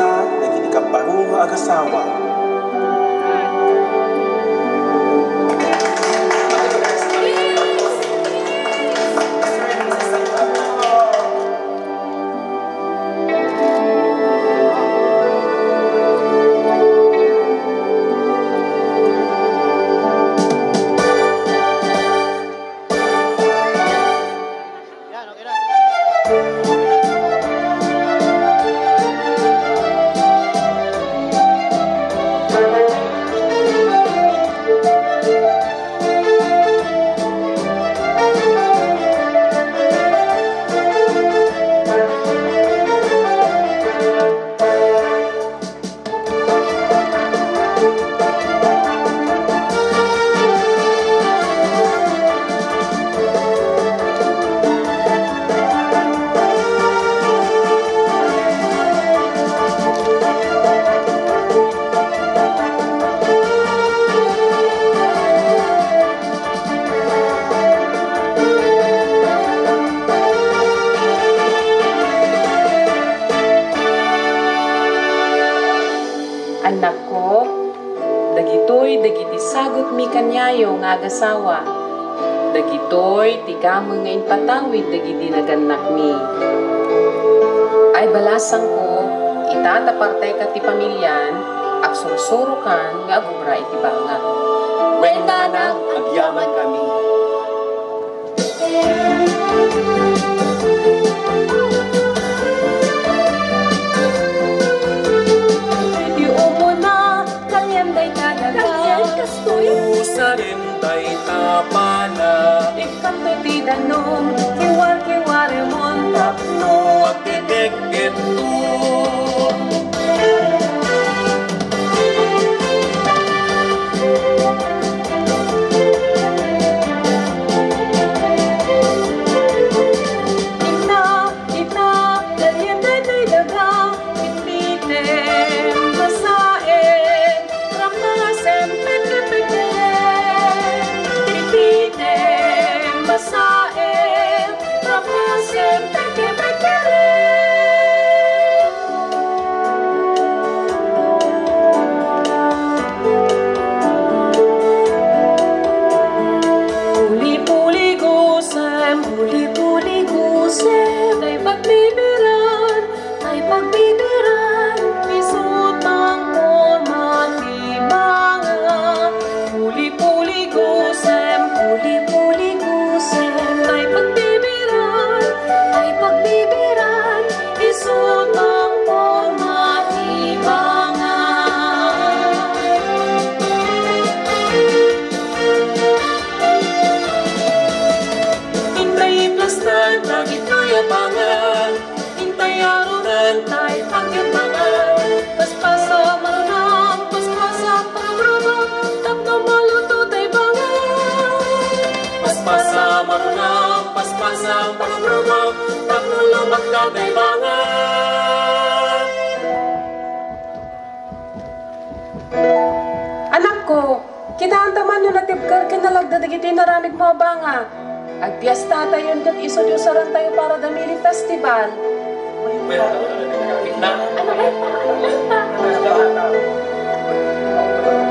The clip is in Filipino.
maysa naging ikaparo nga agasawa. Anak ko, dagitoy dagiti sagot mi kanyayo nga agasawa. Dagitoy ti gameng nga inpatawid dagiti naganak mi. Ay balasang ko, itataparte ka ti pamilyan, ak sursuro kan nga agubra iti banga. Wenda na, agyaman kami. Sarentay tapana Ikanto ti danom, kiwar-kiwari mon tapno at tidek-et pasang pagrubo, pagulubag na daybangan. Anak ko, kinaantaman nyo natibkar kinalagda dagiti naramig mo banga. Agpiasta tayo kat isod-usaran tayo para damili festival. Ano kayo pa?